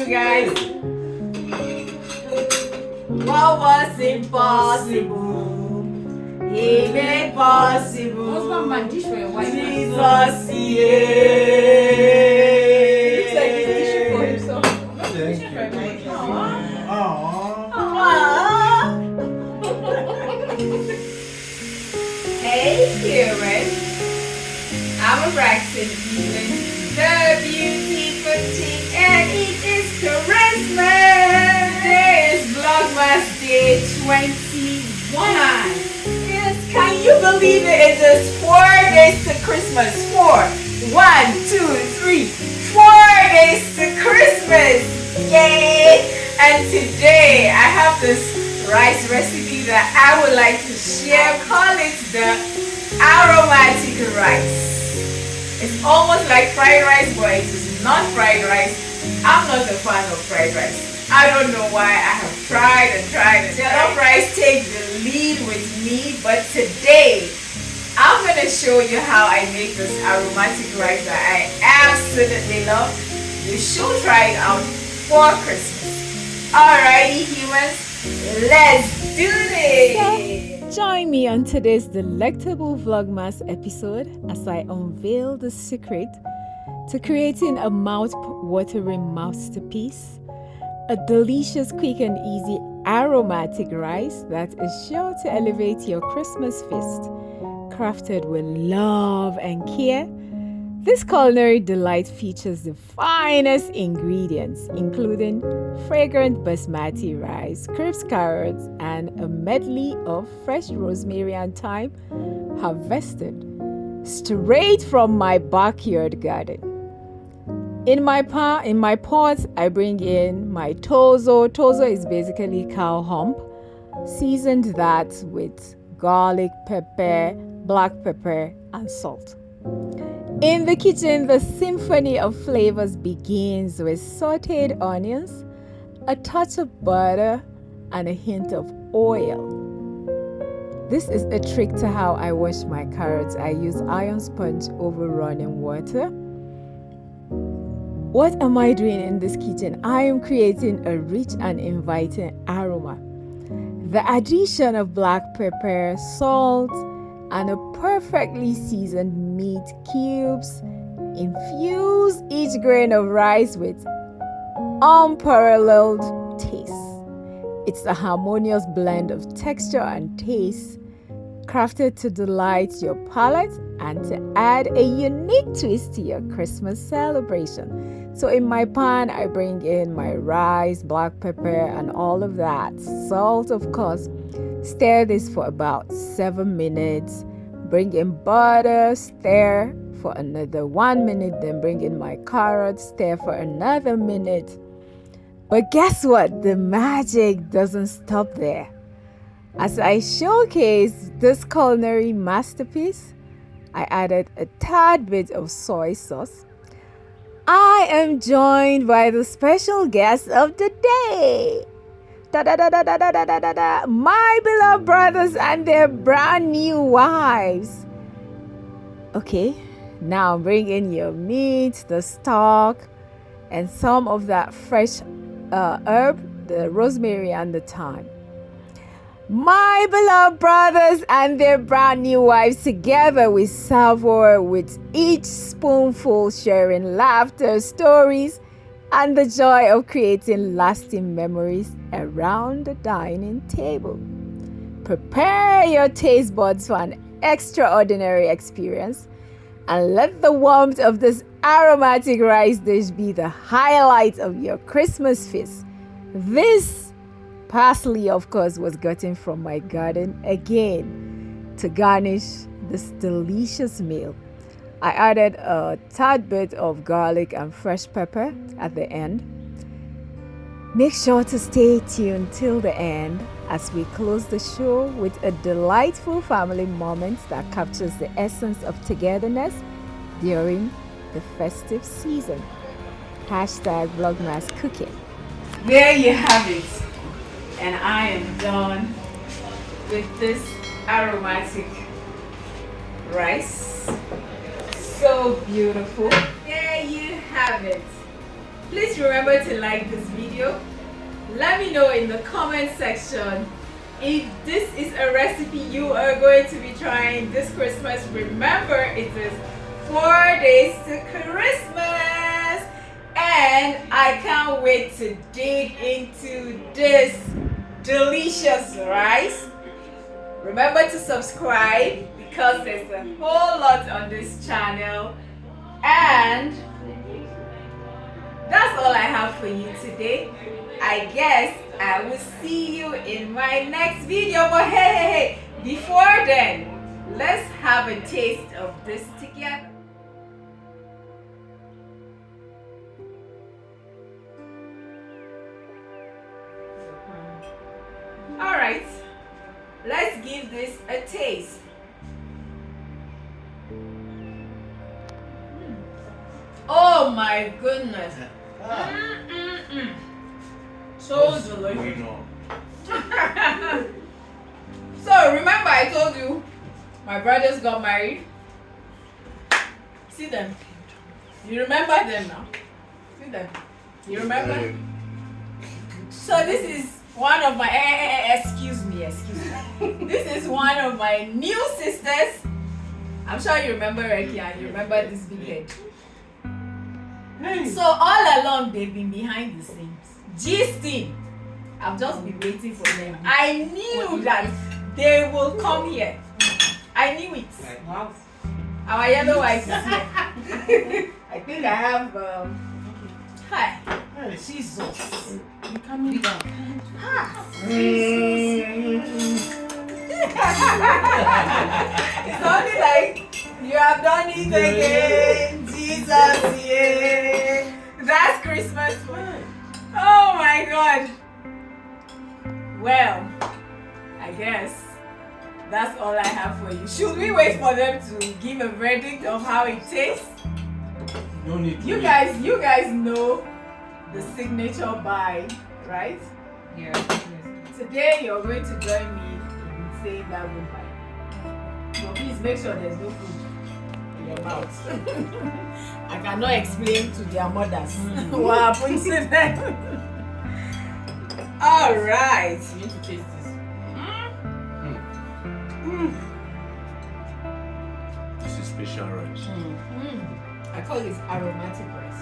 you guys. What was impossible, He made possible. Jesus, yeah. Looks like he's tissue for himself. Not tissue for everybody. Hey, Karen. I'm a Braxton Even, the beautiful chick, and it is Christmas. Today is Vlogmas Day 21. Yes, can you believe it? It's just 4 days to Christmas. 4. 1, 2, 3. 4 days to Christmas. Yay! And today I have this rice recipe that I would like to share. Call it the aromatic rice. It's almost like fried rice, but it is not fried rice. I'm not a fan of fried rice. I don't know why. I have tried and tried. Jollof rice takes the lead with me, but today I'm going to show you how I make this aromatic rice that I absolutely love. You should try it out for Christmas. Alrighty, humans, let's do this! So, join me on today's delectable Vlogmas episode as I unveil the secret to creating a mouth-watering masterpiece, a delicious, quick and easy aromatic rice that is sure to elevate your Christmas feast. Crafted with love and care, this culinary delight features the finest ingredients, including fragrant basmati rice, crisp carrots, and a medley of fresh rosemary and thyme harvested straight from my backyard garden. In my pot, I bring in my tozo. Tozo is basically cow hump. Seasoned that with garlic, pepper, black pepper, and salt. In the kitchen, the symphony of flavors begins with sauteed onions, a touch of butter, and a hint of oil. This is a trick to how I wash my carrots. I use iron sponge over running water. What am I doing in this kitchen? I am creating a rich and inviting aroma. The addition of black pepper, salt, and a perfectly seasoned meat cubes infuse each grain of rice with unparalleled taste. It's a harmonious blend of texture and taste, crafted to delight your palate and to add a unique twist to your Christmas celebration. So in my pan, I bring in my rice, black pepper, and all of that. Salt, of course. Stir this for about 7 minutes. Bring in butter, stir for another 1 minute. Then bring in my carrots, stir for another minute. But guess what? The magic doesn't stop there. As I showcase this culinary masterpiece, I added a tad bit of soy sauce. I am joined by the special guest of the day. My beloved brothers and their brand new wives. Okay, now bring in your meat, the stock, and some of that fresh herb, the rosemary and the thyme. My beloved brothers and their brand new wives, together we savor with each spoonful, sharing laughter, stories, and the joy of creating lasting memories around the dining table. Prepare your taste buds for an extraordinary experience, and let the warmth of this aromatic rice dish be the highlight of your Christmas feast. This parsley, of course, was gotten from my garden again to garnish this delicious meal. I added a tad bit of garlic and fresh pepper at the end. Make sure to stay tuned till the end as we close the show with a delightful family moment that captures the essence of togetherness during the festive season. #Vlogmas Cooking. There you have it. And I am done with this aromatic rice. So beautiful. There you have it. Please remember to like this video. Let me know in the comment section if this is a recipe you are going to be trying this Christmas. Remember, it is 4 days to Christmas, and I can't wait to dig into this delicious rice. Remember to subscribe because there's a whole lot on this channel, and that's all I have for you today. I guess I will see you in my next video, but hey, before then, let's have a taste of this together. Alright, let's give this a taste. Oh my goodness. So delicious. So remember I told you my brothers got married. See them. You remember them now? See them. You remember? So this is one of my excuse me. This is one of my new sisters. I'm sure you remember Reki and you remember this big head. So all along they've been behind the scenes. Gisting. I've just been waiting for them. I knew that they will come here. I knew it. Wow. Our yellow white is here. I think I have hi. Jesus. You're coming down. It's only like you have done it again. Jesus, yeah. That's Christmas food. Oh my God. Well, I guess that's all I have for you. Should we wait for them to give a verdict of how it tastes? No need to you guys know the signature buy, right? Yeah. Today you're going to join me in saying that goodbye. So please make sure there's no food in your mouth. I cannot explain to their mothers what happened to them. All right. You need to taste this. This is special rice. I call this aromatic rice.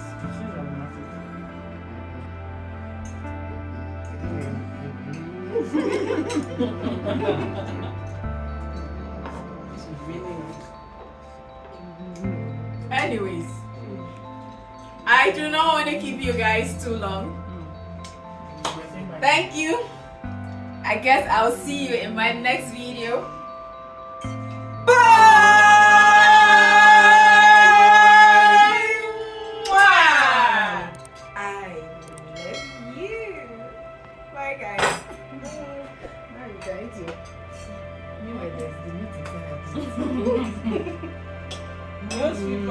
Anyways, I do not want to keep you guys too long. Thank you. I guess I'll see you in my next video. Bye! Mwah! I love you. Bye guys. Now you guys do. You know there's the meat inside. No sweet